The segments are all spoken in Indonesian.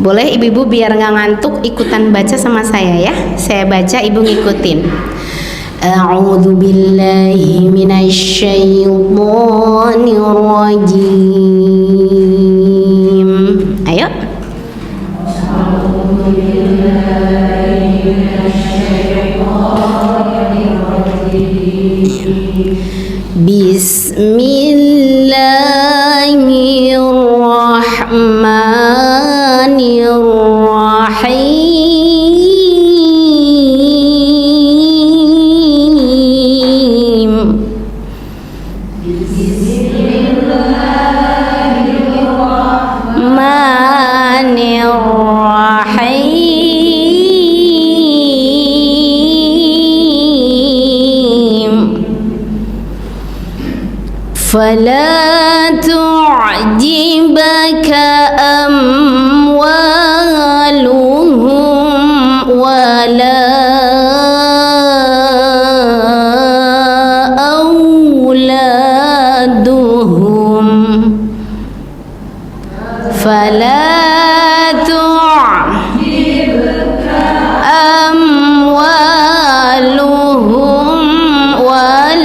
Boleh ibu-ibu biar nggak ngantuk ikutan baca sama saya ya. Saya baca, ibu ngikutin. A'udzu billahi minasyaitonir rajim. Ayo. فلا تعجبك أموالهم ولا أولادهم فلا تعجبك أموالهم ولا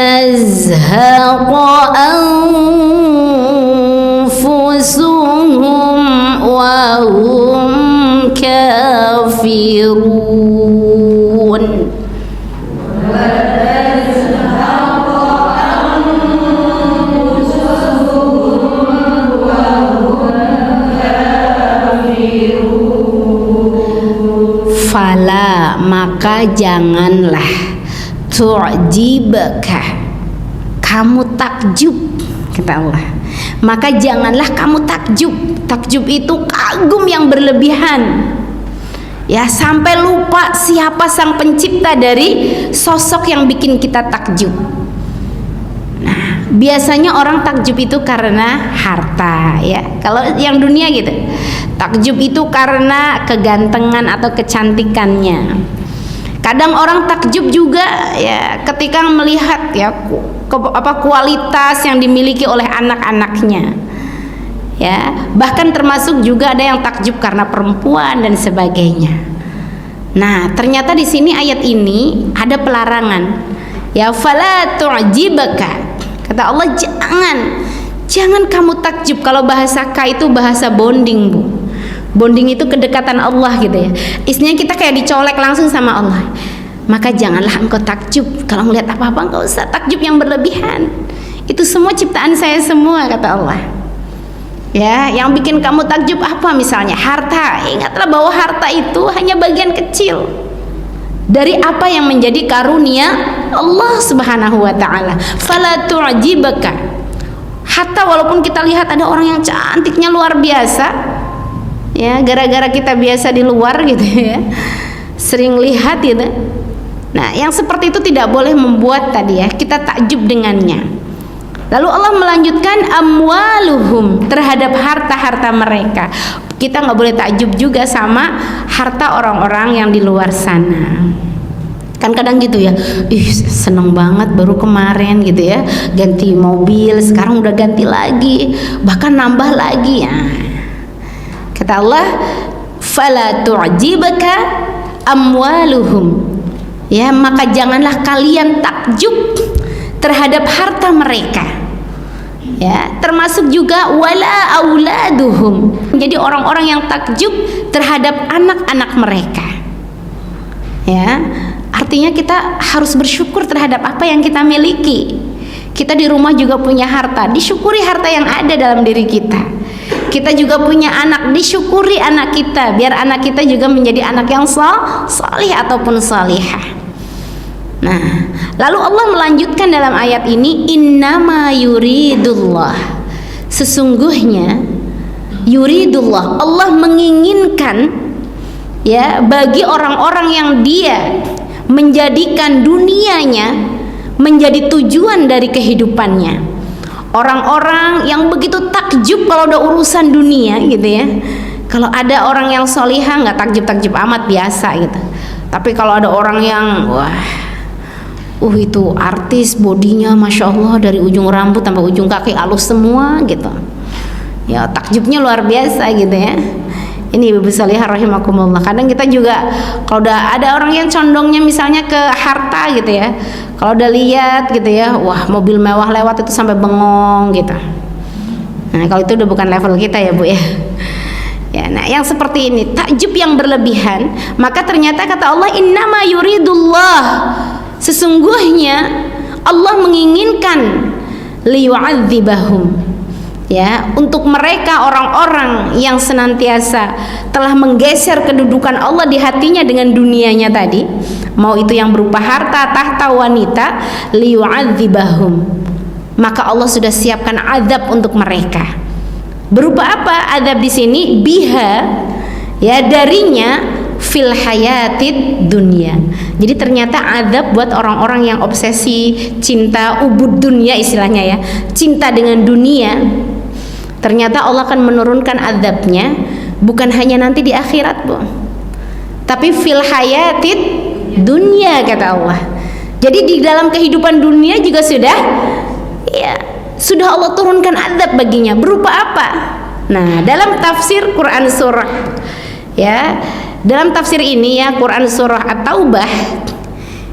وتزهق أنفسهم وهم كافرون Fala, maka janganlah tu'jibaka, kamu takjub, kata Allah. Maka janganlah kamu takjub. Takjub itu kagum yang berlebihan, ya, sampai lupa siapa sang pencipta dari sosok yang bikin kita takjub. Nah, biasanya orang takjub itu karena harta, ya. Kalau yang dunia gitu, takjub itu karena kegantengan atau kecantikannya. Kadang orang takjub juga, ya, ketika melihat, ya, kualitas yang dimiliki oleh anak-anaknya, ya. Bahkan termasuk juga ada yang takjub karena perempuan dan sebagainya. Nah, ternyata di sini ayat ini ada pelarangan, ya, fala tu'jibaka, kata Allah, jangan kamu takjub. Kalau bahasa ka itu bahasa bonding, Bu. Bonding itu kedekatan Allah gitu, ya. Isinya kita kayak dicolek langsung sama Allah. Maka janganlah engkau takjub. Kalau melihat apa-apa enggak usah takjub yang berlebihan. Itu semua ciptaan saya semua, kata Allah. Ya, yang bikin kamu takjub apa? Misalnya harta. Ingatlah bahwa harta itu hanya bagian kecil dari apa yang menjadi karunia Allah Subhanahu wa taala. Fala tu'jibaka. Hatta walaupun kita lihat ada orang yang cantiknya luar biasa, ya, gara-gara kita biasa di luar gitu, ya, sering lihat gitu. Nah, yang seperti itu tidak boleh membuat tadi, ya, kita takjub dengannya. Lalu Allah melanjutkan amwaluhum, terhadap harta-harta mereka. Kita nggak boleh takjub juga sama harta orang-orang yang di luar sana. Kan kadang gitu, ya, seneng banget baru kemarin gitu, ya, ganti mobil, sekarang udah ganti lagi, bahkan nambah lagi, ya. Kata Allah, fala tu'jibaka amwaluhum, ya, maka janganlah kalian takjub terhadap harta mereka, ya, termasuk juga wala auladuhum. Jadi orang-orang yang takjub terhadap anak-anak mereka, ya, artinya kita harus bersyukur terhadap apa yang kita miliki. Kita di rumah juga punya harta, disyukuri harta yang ada dalam diri kita. Kita juga punya anak, disyukuri anak kita, biar anak kita juga menjadi anak yang salih ataupun salihah. Nah, lalu Allah melanjutkan dalam ayat ini, innama yuridullah, sesungguhnya yuridullah, Allah menginginkan, ya, bagi orang-orang yang dia menjadikan dunianya menjadi tujuan dari kehidupannya. Orang-orang yang begitu takjub kalau udah urusan dunia gitu ya. Kalau ada orang yang solihah nggak takjub-takjub amat, biasa gitu. Tapi kalau ada orang yang itu artis, bodinya masya Allah dari ujung rambut sampai ujung kaki halus semua gitu, ya takjubnya luar biasa gitu ya. Ini ibu salihah rahimakumullah. Kadang kita juga kalau udah ada orang yang condongnya misalnya ke harta gitu ya, kalau udah lihat gitu ya, wah mobil mewah lewat itu sampai bengong gitu. Nah kalau itu udah bukan level kita ya bu ya. Ya, nah yang seperti ini takjub yang berlebihan, maka ternyata kata Allah, innama yuridullah, sesungguhnya Allah menginginkan liyu'adzibahum, ya, untuk mereka orang-orang yang senantiasa telah menggeser kedudukan Allah di hatinya dengan dunianya tadi, mau itu yang berupa harta, tahta, wanita, liyu'adzibahum, maka Allah sudah siapkan azab untuk mereka. Berupa apa azab di sini? Biha, ya, darinya, fil hayatid dunia. Jadi ternyata azab buat orang-orang yang obsesi cinta ubud dunia istilahnya ya, cinta dengan dunia. Ternyata Allah akan menurunkan azabnya bukan hanya nanti di akhirat bu, tapi fil hayatid dunia kata Allah. Jadi di dalam kehidupan dunia juga sudah, ya, sudah Allah turunkan azab baginya. Berupa apa? Nah dalam tafsir Quran surah, ya, dalam tafsir ini ya, Quran surah At-Taubah,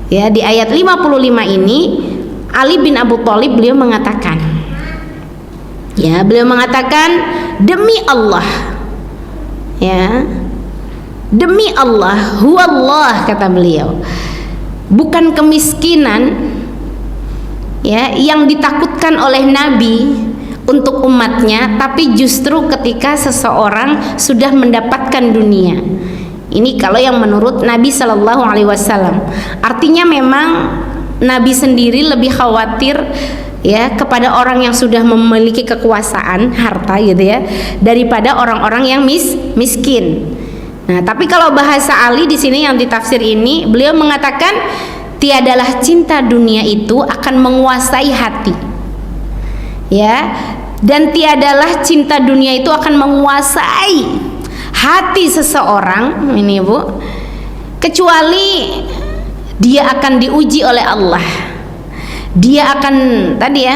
ya, di ayat 55 ini Ali bin Abu Thalib beliau mengatakan, ya, beliau mengatakan, demi Allah, ya, demi Allah, huwallah, kata beliau, bukan kemiskinan, ya, yang ditakutkan oleh Nabi untuk umatnya, tapi justru ketika seseorang sudah mendapatkan dunia. Ini kalau yang menurut Nabi Shallallahu Alaihi Wasallam. Artinya memang Nabi sendiri lebih khawatir, ya, kepada orang yang sudah memiliki kekuasaan, harta gitu ya, daripada orang-orang yang miskin. Nah, tapi kalau bahasa Ali di sini yang ditafsir ini, beliau mengatakan tiadalah cinta dunia itu akan menguasai hati, ya, dan tiadalah cinta dunia itu akan menguasai hati seseorang ini bu, kecuali dia akan diuji oleh Allah. Dia akan tadi ya,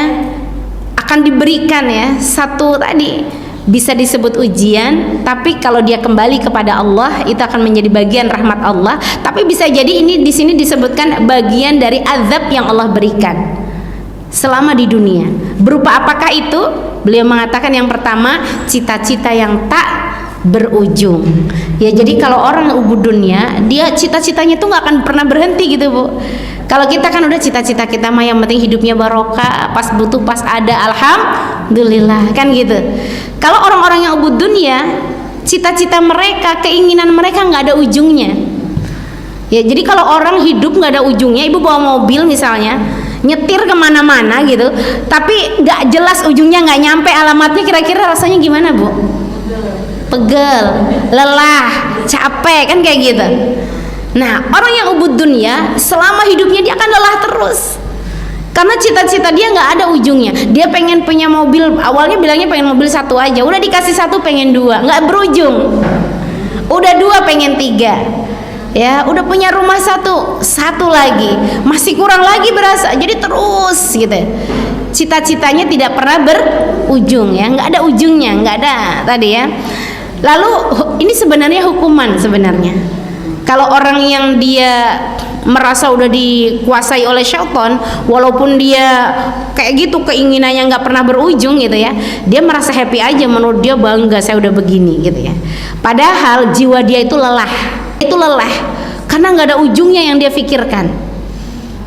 akan diberikan ya satu tadi bisa disebut ujian, tapi kalau dia kembali kepada Allah itu akan menjadi bagian rahmat Allah. Tapi bisa jadi ini di sini disebutkan bagian dari azab yang Allah berikan selama di dunia. Berupa apakah itu? Beliau mengatakan yang pertama, cita-cita yang tak berujung. Ya, jadi kalau orang ubud dunia, dia cita-citanya tuh nggak akan pernah berhenti gitu bu. Kalau kita kan udah cita-cita kita mah yang penting hidupnya barokah, pas butuh pas ada alhamdulillah kan gitu. Kalau orang-orang yang ubud dunia, cita-cita mereka, keinginan mereka nggak ada ujungnya. Ya, jadi kalau orang hidup nggak ada ujungnya, ibu bawa mobil misalnya, nyetir kemana-mana gitu, tapi nggak jelas ujungnya, nggak nyampe alamatnya, kira-kira rasanya gimana bu? Pegel, lelah, capek kan kayak gitu. Nah, orang yang ubud dunia selama hidupnya dia akan lelah terus, karena cita-cita dia nggak ada ujungnya. Dia pengen punya mobil, awalnya bilangnya pengen mobil satu aja, udah dikasih satu pengen dua, nggak berujung. Udah dua pengen tiga, ya, udah punya rumah satu lagi, masih kurang lagi berasa, jadi terus gitu. Cita-citanya tidak pernah berujung ya, nggak ada ujungnya, nggak ada tadi ya. Lalu ini sebenarnya hukuman sebenarnya. Kalau orang yang dia merasa udah dikuasai oleh syaitan, walaupun dia kayak gitu keinginannya nggak pernah berujung gitu ya, dia merasa happy aja, menurut dia bangga saya udah begini gitu ya. Padahal jiwa dia itu lelah karena nggak ada ujungnya yang dia pikirkan.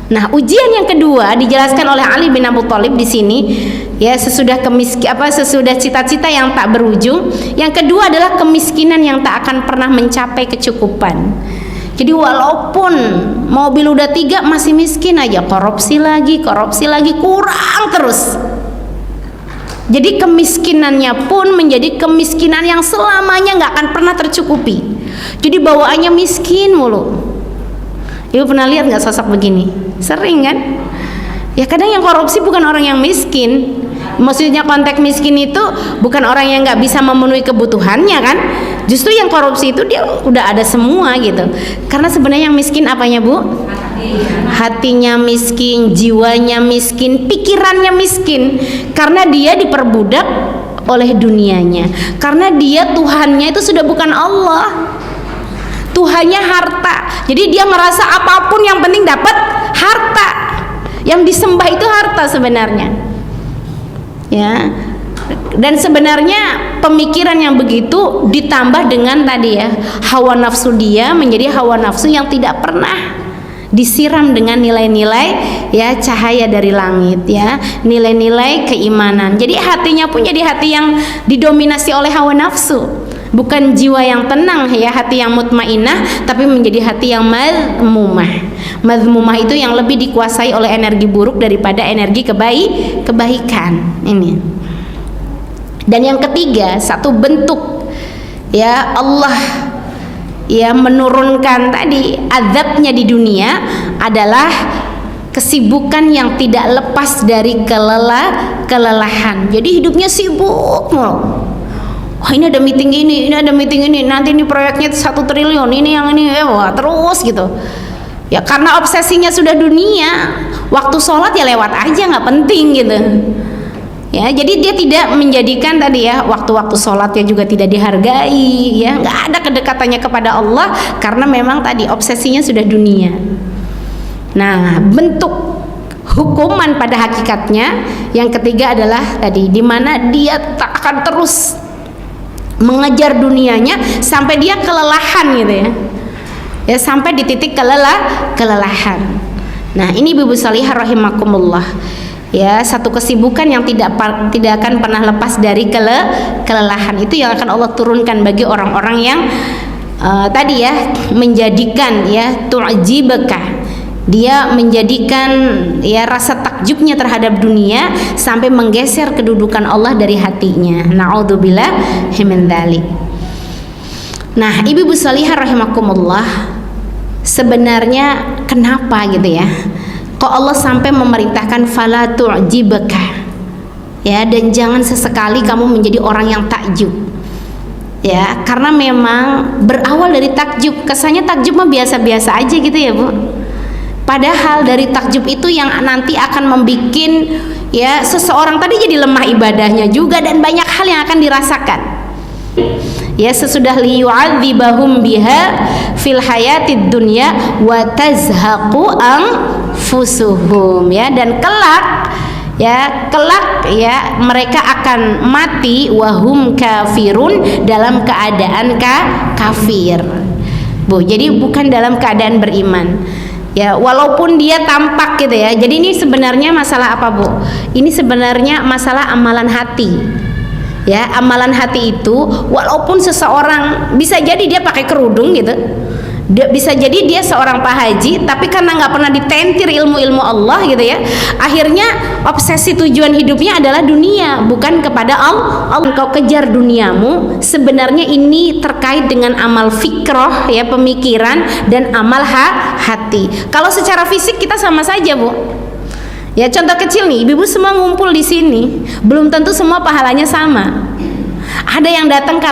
Nah, ujian yang kedua dijelaskan oleh Ali bin Abi Thalib di sini, ya, sesudah cita-cita yang tak berujung. Yang kedua adalah kemiskinan yang tak akan pernah mencapai kecukupan. Jadi walaupun mobil udah 3 masih miskin aja, korupsi lagi, kurang terus. Jadi kemiskinannya pun menjadi kemiskinan yang selamanya nggak akan pernah tercukupi. Jadi bawaannya miskin mulu. Ibu pernah lihat nggak sosok begini? Sering kan? Ya kadang yang korupsi bukan orang yang miskin. Maksudnya konteks miskin itu bukan orang yang nggak bisa memenuhi kebutuhannya kan? Justru yang korupsi itu dia udah ada semua gitu. Karena sebenarnya yang miskin apanya, Bu? Hatinya miskin, jiwanya miskin, pikirannya miskin. Karena dia diperbudak oleh dunianya. Karena dia Tuhannya itu sudah bukan Allah. Tuhannya harta. Jadi dia merasa apapun yang penting dapat harta. Yang disembah itu harta sebenarnya. Ya. Dan sebenarnya pemikiran yang begitu ditambah dengan tadi ya, hawa nafsu dia menjadi hawa nafsu yang tidak pernah disiram dengan nilai-nilai ya cahaya dari langit ya, nilai-nilai keimanan. Jadi hatinya pun jadi hati yang didominasi oleh hawa nafsu. Bukan jiwa yang tenang ya, hati yang mutmainah, tapi menjadi hati yang madmumah. Madmumah itu yang lebih dikuasai oleh energi buruk daripada energi kebaikan. Ini. Dan yang ketiga, satu bentuk ya Allah ya menurunkan tadi azabnya di dunia adalah kesibukan yang tidak lepas dari kelelahan. Jadi hidupnya sibuk mulu. Wah, ini ada meeting ini ada meeting ini, nanti ini proyeknya 1 triliun, ini yang ini, wah terus gitu. Ya karena obsesinya sudah dunia, waktu sholat ya lewat aja, nggak penting gitu. Ya, jadi dia tidak menjadikan tadi ya waktu-waktu sholatnya juga tidak dihargai, ya nggak ada kedekatannya kepada Allah karena memang tadi obsesinya sudah dunia. Nah, bentuk hukuman pada hakikatnya yang ketiga adalah tadi di mana dia tak akan terus mengejar dunianya sampai dia kelelahan gitu ya. Ya sampai di titik kelelahan. Nah, ini Ibu Salihah rahimakumullah. Ya, satu kesibukan yang tidak akan pernah lepas dari kelelahan itu yang akan Allah turunkan bagi orang-orang yang tadi ya menjadikan ya tu'jibaka, dia menjadikan ya rasa takjubnya terhadap dunia sampai menggeser kedudukan Allah dari hatinya. Na'udzubillah min dzalik. Nah, Ibu Salihah rahimakumullah, sebenarnya kenapa gitu ya kok Allah sampai memerintahkan fala tu'jibaka ya, dan jangan sesekali kamu menjadi orang yang takjub ya, karena memang berawal dari takjub. Kesannya takjub mah biasa-biasa aja gitu ya Bu, padahal dari takjub itu yang nanti akan membuat ya seseorang tadi jadi lemah ibadahnya juga, dan banyak hal yang akan dirasakan ya sesudah liyu'adzibahum biha fil hayatid dunya wa tazhaqu anfusuhum ya, dan kelak ya mereka akan mati wahum kafirun, dalam keadaan kafir Bu. Jadi bukan dalam keadaan beriman ya, walaupun dia tampak gitu ya. Jadi ini sebenarnya masalah apa Bu? Ini sebenarnya masalah amalan hati ya. Amalan hati itu walaupun seseorang bisa jadi dia pakai kerudung gitu, dia bisa jadi dia seorang Pak Haji, tapi karena nggak pernah ditentir ilmu-ilmu Allah gitu ya, akhirnya obsesi tujuan hidupnya adalah dunia, bukan kepada Allah. Engkau kejar duniamu, sebenarnya ini terkait dengan amal fikroh ya, pemikiran, dan amal hati. Kalau secara fisik kita sama saja Bu ya. Contoh kecil nih, ibu-ibu semua ngumpul di sini, belum tentu semua pahalanya sama. Ada yang datang